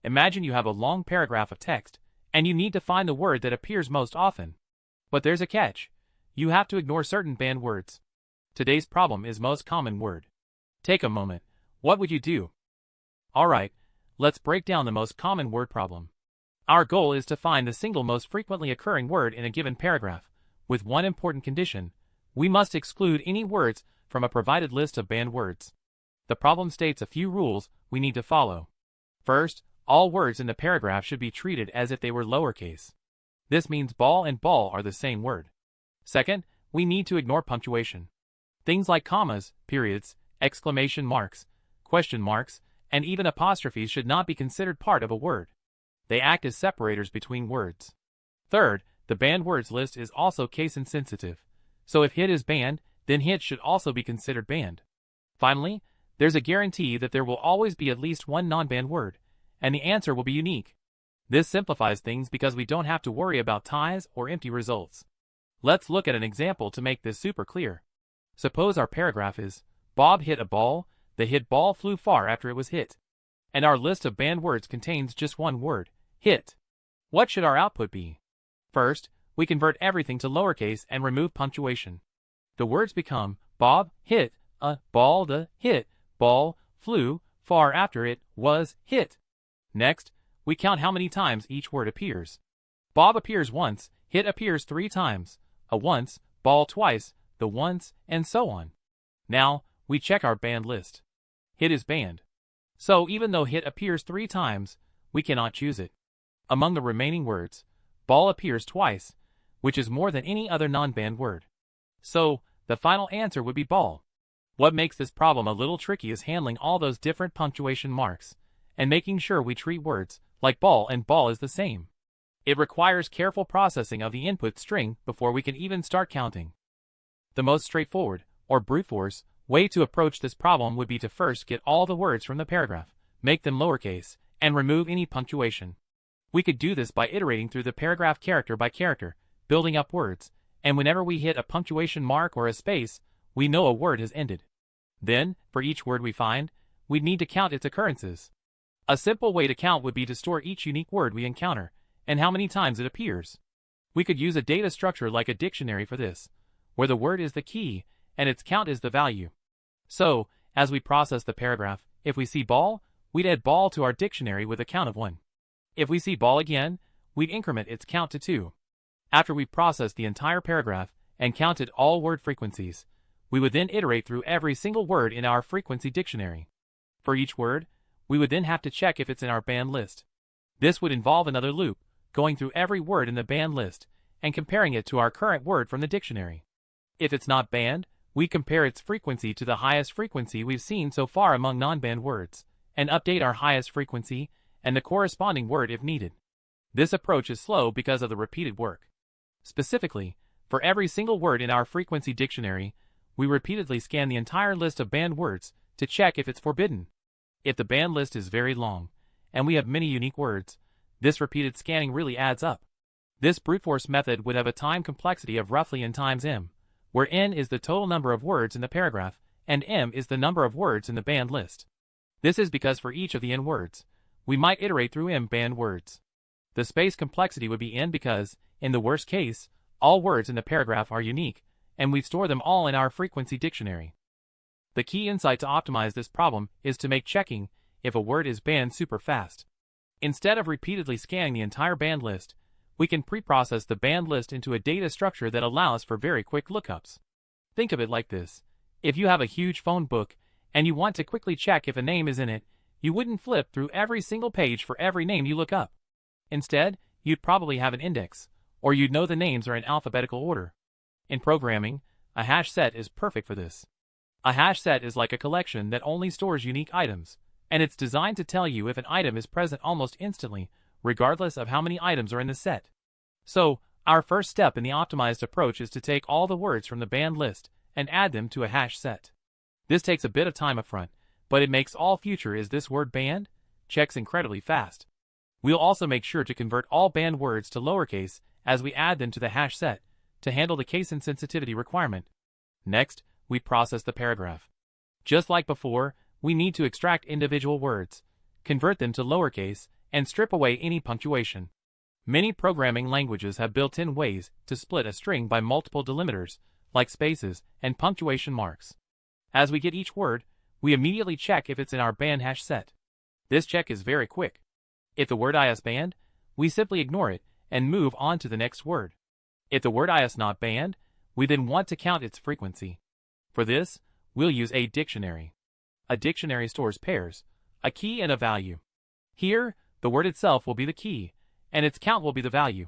Imagine you have a long paragraph of text, and you need to find the word that appears most often. But there's a catch. You have to ignore certain banned words. Today's problem is most common word. Take a moment. What would you do? Alright, let's break down the most common word problem. Our goal is to find the single most frequently occurring word in a given paragraph, with one important condition. We must exclude any words from a provided list of banned words. The problem states a few rules we need to follow. First, all words in the paragraph should be treated as if they were lowercase. This means ball and ball are the same word. Second, we need to ignore punctuation. Things like commas, periods, exclamation marks, question marks, and even apostrophes should not be considered part of a word. They act as separators between words. Third, the banned words list is also case insensitive. So if hit is banned, then hit should also be considered banned. Finally, there's a guarantee that there will always be at least one non-banned word, and the answer will be unique. This simplifies things because we don't have to worry about ties or empty results. Let's look at an example to make this super clear. Suppose our paragraph is, Bob hit a ball, the hit ball flew far after it was hit. And our list of banned words contains just one word, hit. What should our output be? First, we convert everything to lowercase and remove punctuation. The words become, Bob hit a ball, the hit ball flew far after it was hit. Next, we count how many times each word appears. Bob appears once, hit appears 3 times, a once, ball twice, the once, and so on. Now, we check our banned list. Hit is banned. So even though hit appears 3 times, we cannot choose it. Among the remaining words, ball appears twice, which is more than any other non-banned word. So, the final answer would be ball. What makes this problem a little tricky is handling all those different punctuation marks, and making sure we treat words like ball and ball as the same. It requires careful processing of the input string before we can even start counting. The most straightforward, or brute force, way to approach this problem would be to first get all the words from the paragraph, make them lowercase, and remove any punctuation. We could do this by iterating through the paragraph character by character, building up words, and whenever we hit a punctuation mark or a space, we know a word has ended. Then, for each word we find, we'd need to count its occurrences. A simple way to count would be to store each unique word we encounter, and how many times it appears. We could use a data structure like a dictionary for this, where the word is the key, and its count is the value. So, as we process the paragraph, if we see ball, we'd add ball to our dictionary with a count of 1. If we see ball again, we'd increment its count to 2. After we've processed the entire paragraph and counted all word frequencies, we would then iterate through every single word in our frequency dictionary. For each word, we would then have to check if it's in our banned list. This would involve another loop, going through every word in the banned list and comparing it to our current word from the dictionary. If it's not banned, we compare its frequency to the highest frequency we've seen so far among non-banned words, and update our highest frequency and the corresponding word if needed. This approach is slow because of the repeated work. Specifically, for every single word in our frequency dictionary, we repeatedly scan the entire list of banned words to check if it's forbidden. If the banned list is very long, and we have many unique words, this repeated scanning really adds up. This brute force method would have a time complexity of roughly n times m, where n is the total number of words in the paragraph, and m is the number of words in the banned list. This is because for each of the n words, we might iterate through m banned words. The space complexity would be n because, in the worst case, all words in the paragraph are unique, and we store them all in our frequency dictionary. The key insight to optimize this problem is to make checking if a word is banned super fast. Instead of repeatedly scanning the entire banned list, we can pre-process the banned list into a data structure that allows for very quick lookups. Think of it like this. If you have a huge phone book and you want to quickly check if a name is in it, you wouldn't flip through every single page for every name you look up. Instead, you'd probably have an index, or you'd know the names are in alphabetical order. In programming, a hash set is perfect for this. A hash set is like a collection that only stores unique items, and it's designed to tell you if an item is present almost instantly, regardless of how many items are in the set. So, our first step in the optimized approach is to take all the words from the banned list and add them to a hash set. This takes a bit of time upfront, but it makes all future "is this word banned?" checks incredibly fast. We'll also make sure to convert all banned words to lowercase as we add them to the hash set to handle the case insensitivity requirement. Next, we process the paragraph. Just like before, we need to extract individual words, convert them to lowercase, and strip away any punctuation. Many programming languages have built-in ways to split a string by multiple delimiters, like spaces and punctuation marks. As we get each word, we immediately check if it's in our band hash set. This check is very quick. If the word is banned, we simply ignore it and move on to the next word. If the word is not banned, we then want to count its frequency. For this, we'll use a dictionary. A dictionary stores pairs, a key and a value. Here, the word itself will be the key, and its count will be the value.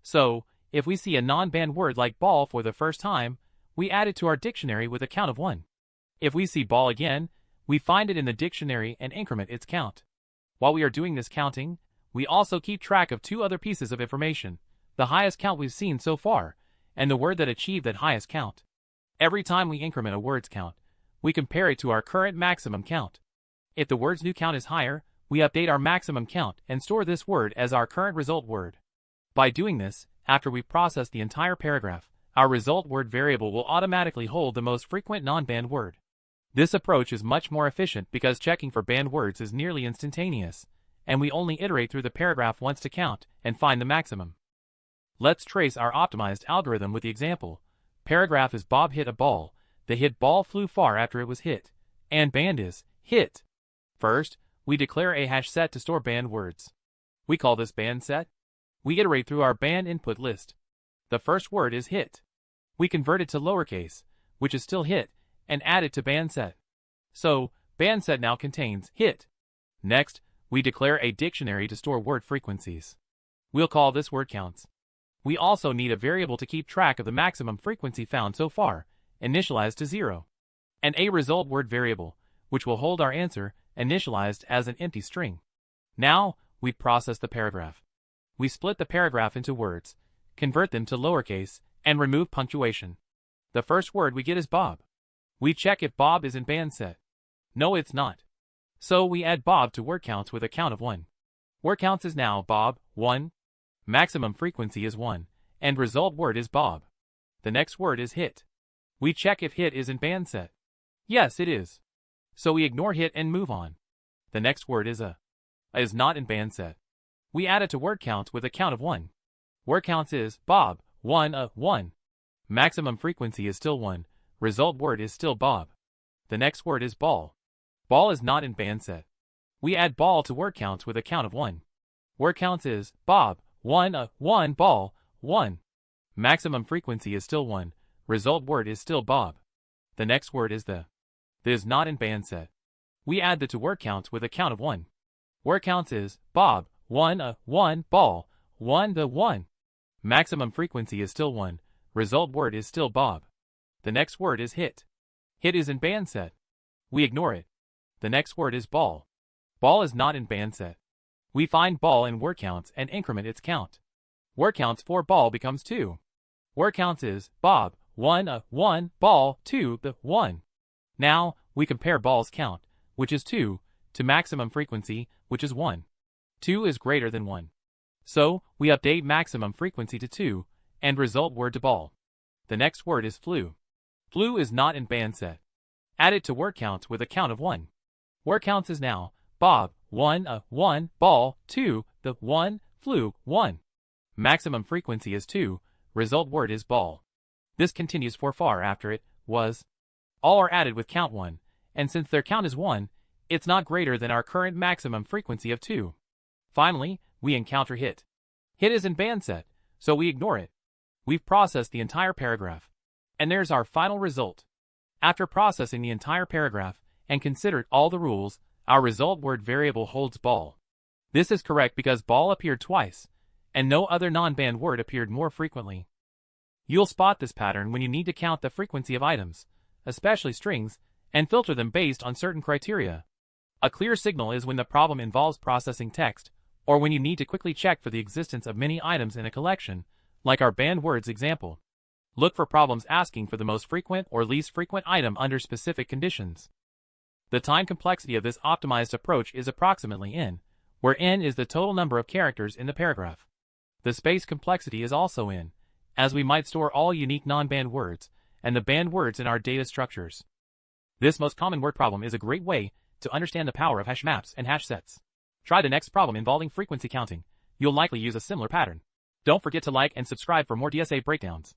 So, if we see a non-banned word like ball for the first time, we add it to our dictionary with a count of 1. If we see ball again, we find it in the dictionary and increment its count. While we are doing this counting, we also keep track of 2 other pieces of information, the highest count we've seen so far, and the word that achieved that highest count. Every time we increment a word's count, we compare it to our current maximum count. If the word's new count is higher, we update our maximum count and store this word as our current result word. By doing this, after we've processed the entire paragraph, our result word variable will automatically hold the most frequent non-banned word. This approach is much more efficient because checking for banned words is nearly instantaneous, and we only iterate through the paragraph once to count and find the maximum. Let's trace our optimized algorithm with the example. Paragraph is Bob hit a ball. The hit ball flew far after it was hit, and banned is hit. First, we declare a hash set to store banned words. We call this banned set. We iterate through our banned input list. The first word is hit. We convert it to lowercase, which is still hit, and add it to banned set. So, banned set now contains hit. Next, we declare a dictionary to store word frequencies. We'll call this word counts. We also need a variable to keep track of the maximum frequency found so far, initialized to 0. And a result word variable, which will hold our answer, initialized as an empty string. Now, we process the paragraph. We split the paragraph into words, convert them to lowercase, and remove punctuation. The first word we get is Bob. We check if Bob is in banned set. No, it's not. So we add Bob to word counts with a count of 1. Word counts is now Bob, 1. Maximum frequency is 1, and result word is Bob. The next word is hit. We check if hit is in banned set. Yes, it is. So we ignore hit and move on. The next word is a is not in banned set. We add it to word counts with a count of 1. Word counts is Bob, 1, 1. Maximum frequency is still 1. Result word is still Bob. The next word is ball. Ball is not in banned set. We add ball to word counts with a count of 1. Word counts is Bob, 1, 1, ball, 1. Maximum frequency is still 1. Result word is still Bob. The next word is the is not in banned set. We add the to word counts with a count of 1. Word counts is Bob, 1, 1, ball, 1, 1. Maximum frequency is still 1. Result word is still Bob. The next word is hit. Hit is in banned set. We ignore it. The next word is ball. Ball is not in banned set. We find ball in word counts and increment its count. Word counts for ball becomes 2. Word counts is Bob, 1, 1, ball, 2, 1. Now, we compare ball's count, which is 2, to maximum frequency, which is 1. 2 is greater than 1. So, we update maximum frequency to 2, and result word to ball. The next word is flew. Flew is not in banned set. Add it to word counts with a count of 1. Word counts is now Bob, 1, 1, ball, 2, 1, flew, 1. Maximum frequency is 2, result word is ball. This continues for far after it was. All are added with count 1, and since their count is 1, it's not greater than our current maximum frequency of 2. Finally, we encounter hit. Hit is in banned set, so we ignore it. We've processed the entire paragraph. And there's our final result. After processing the entire paragraph and considered all the rules, our result word variable holds ball. This is correct because ball appeared twice, and no other non-banned word appeared more frequently. You'll spot this pattern when you need to count the frequency of items, especially strings, and filter them based on certain criteria. A clear signal is when the problem involves processing text, or when you need to quickly check for the existence of many items in a collection, like our banned words example. Look for problems asking for the most frequent or least frequent item under specific conditions. The time complexity of this optimized approach is approximately n, where n is the total number of characters in the paragraph. The space complexity is also n, as we might store all unique non-banned words and the banned words in our data structures. This most common word problem is a great way to understand the power of hash maps and hash sets. Try the next problem involving frequency counting. You'll likely use a similar pattern. Don't forget to like and subscribe for more DSA breakdowns.